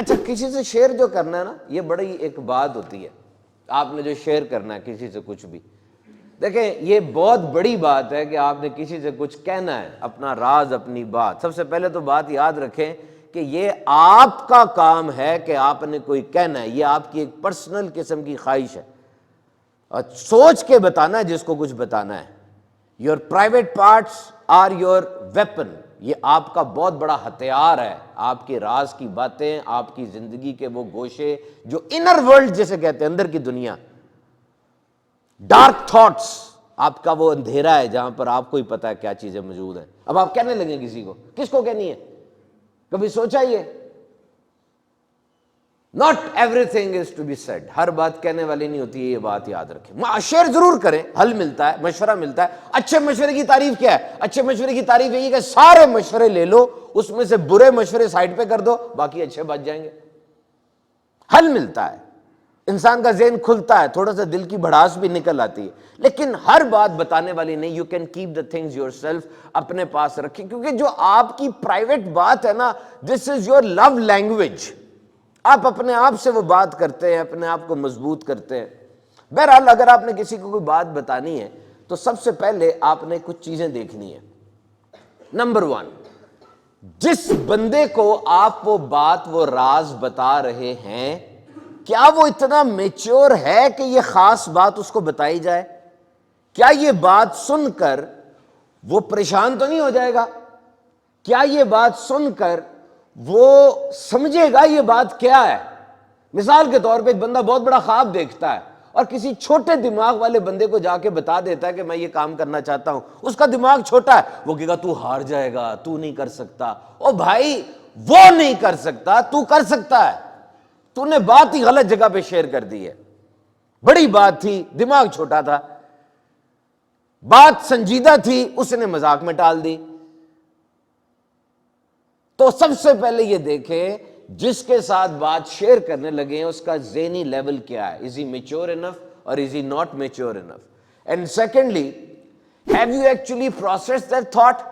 اچھا کسی سے شیئر جو کرنا ہے نا، یہ بڑی ایک بات ہوتی ہے، آپ نے جو شیئر کرنا ہے کسی سے کچھ بھی، دیکھیں یہ بہت بڑی بات ہے کہ آپ نے کسی سے کچھ کہنا ہے، اپنا راز اپنی بات. سب سے پہلے تو بات یاد رکھیں کہ یہ آپ کا کام ہے کہ آپ نے کوئی کہنا ہے، یہ آپ کی ایک پرسنل قسم کی خواہش ہے، اور سوچ کے بتانا ہے جس کو کچھ بتانا ہے. Your private parts are your weapon, یہ آپ کا بہت بڑا ہتھیار ہے، آپ کے راز کی باتیں، آپ کی زندگی کے وہ گوشے جو انر ورلڈ جسے کہتے ہیں، اندر کی دنیا، ڈارک تھاٹس، آپ کا وہ اندھیرا ہے جہاں پر آپ کو ہی پتا ہے کیا چیزیں موجود ہیں. اب آپ کہنے لگیں کسی کو، کس کو کہنی ہے؟ کبھی سوچا یہ؟ Not everything is to be said, ہر بات کہنے والی نہیں ہوتی ہے، یہ بات یاد رکھیں. شیئر ضرور کریں، حل ملتا ہے، مشورہ ملتا ہے. اچھے مشورے کی تعریف کیا ہے؟ اچھے مشورے کی تعریف یہی کہ سارے مشورے لے لو، اس میں سے برے مشورے سائڈ پہ کر دو، باقی اچھے بچ جائیں گے. حل ملتا ہے، انسان کا ذہن کھلتا ہے، تھوڑا سا دل کی بھڑاس بھی نکل آتی ہے. لیکن ہر بات بتانے والی نہیں. You can keep the things your self, اپنے پاس رکھیں، کیونکہ جو آپ کی پرائیویٹ بات ہے نا، دس از یور لو لینگویج. آپ اپنے آپ سے وہ بات کرتے ہیں، اپنے آپ کو مضبوط کرتے ہیں. بہرحال اگر آپ نے کسی کو کوئی بات بتانی ہے تو سب سے پہلے آپ نے کچھ چیزیں دیکھنی ہیں. نمبر 1، جس بندے کو آپ وہ بات، وہ راز بتا رہے ہیں، کیا وہ اتنا میچور ہے کہ یہ خاص بات اس کو بتائی جائے؟ کیا یہ بات سن کر وہ پریشان تو نہیں ہو جائے گا؟ کیا یہ بات سن کر وہ سمجھے گا یہ بات کیا ہے؟ مثال کے طور پہ ایک بندہ بہت بڑا خواب دیکھتا ہے اور کسی چھوٹے دماغ والے بندے کو جا کے بتا دیتا ہے کہ میں یہ کام کرنا چاہتا ہوں. اس کا دماغ چھوٹا ہے، وہ کہے گا تو ہار جائے گا، تو نہیں کر سکتا. او بھائی، وہ نہیں کر سکتا، تو کر سکتا ہے. تو نے بات ہی غلط جگہ پہ شیئر کر دی ہے. بڑی بات تھی، دماغ چھوٹا تھا. بات سنجیدہ تھی، اس نے مذاق میں ٹال دی. تو سب سے پہلے یہ دیکھیں جس کے ساتھ بات شیئر کرنے لگے ہیں اس کا ذہنی لیول کیا ہے. از ہی mature enough or is he not mature enough? And secondly, have you actually process that thought?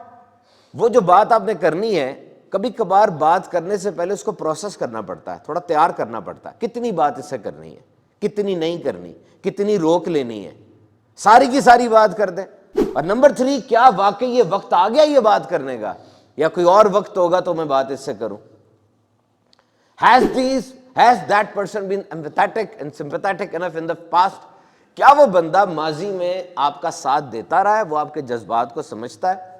وہ جو بات آپ نے کرنی ہے، کبھی کبھار بات کرنے سے پہلے اس کو پروسیس کرنا پڑتا ہے، تھوڑا تیار کرنا پڑتا ہے. کتنی بات اس سے کرنی ہے، کتنی نہیں کرنی، کتنی روک لینی ہے، ساری کی ساری بات کر دیں. اور نمبر 3، کیا واقعی یہ وقت آ گیا یہ بات کرنے کا، یا کوئی اور وقت ہوگا تو میں بات اس سے کروں؟ Has that person been empathetic and sympathetic enough in the past؟ کیا وہ بندہ ماضی میں آپ کا ساتھ دیتا رہا ہے، وہ آپ کے جذبات کو سمجھتا ہے،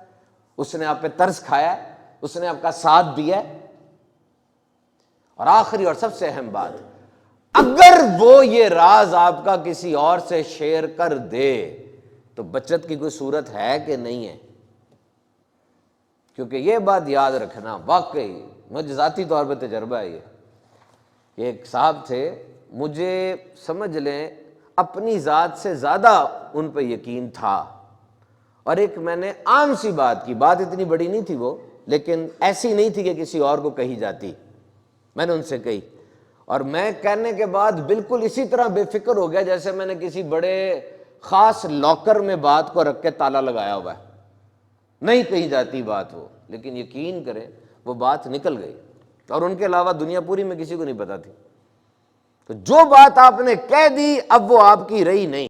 اس نے آپ پہ ترس کھایا ہے، اس نے آپ کا ساتھ دیا ہے؟ اور آخری اور سب سے اہم بات، اگر وہ یہ راز آپ کا کسی اور سے شیئر کر دے تو بچت کی کوئی صورت ہے کہ نہیں ہے؟ کیونکہ یہ بات یاد رکھنا، واقعی مجھے ذاتی طور پہ تجربہ ہے. یہ ایک صاحب تھے، مجھے سمجھ لیں اپنی ذات سے زیادہ ان پہ یقین تھا. اور ایک میں نے عام سی بات کی، بات اتنی بڑی نہیں تھی وہ، لیکن ایسی نہیں تھی کہ کسی اور کو کہی جاتی. میں نے ان سے کہی، اور میں کہنے کے بعد بالکل اسی طرح بے فکر ہو گیا جیسے میں نے کسی بڑے خاص لاکر میں بات کو رکھ کے تالا لگایا ہوا ہے. نہیں کہی جاتی بات وہ، لیکن یقین کریں وہ بات نکل گئی، اور ان کے علاوہ دنیا پوری میں کسی کو نہیں پتا تھی. تو جو بات آپ نے کہہ دی اب وہ آپ کی رہی نہیں.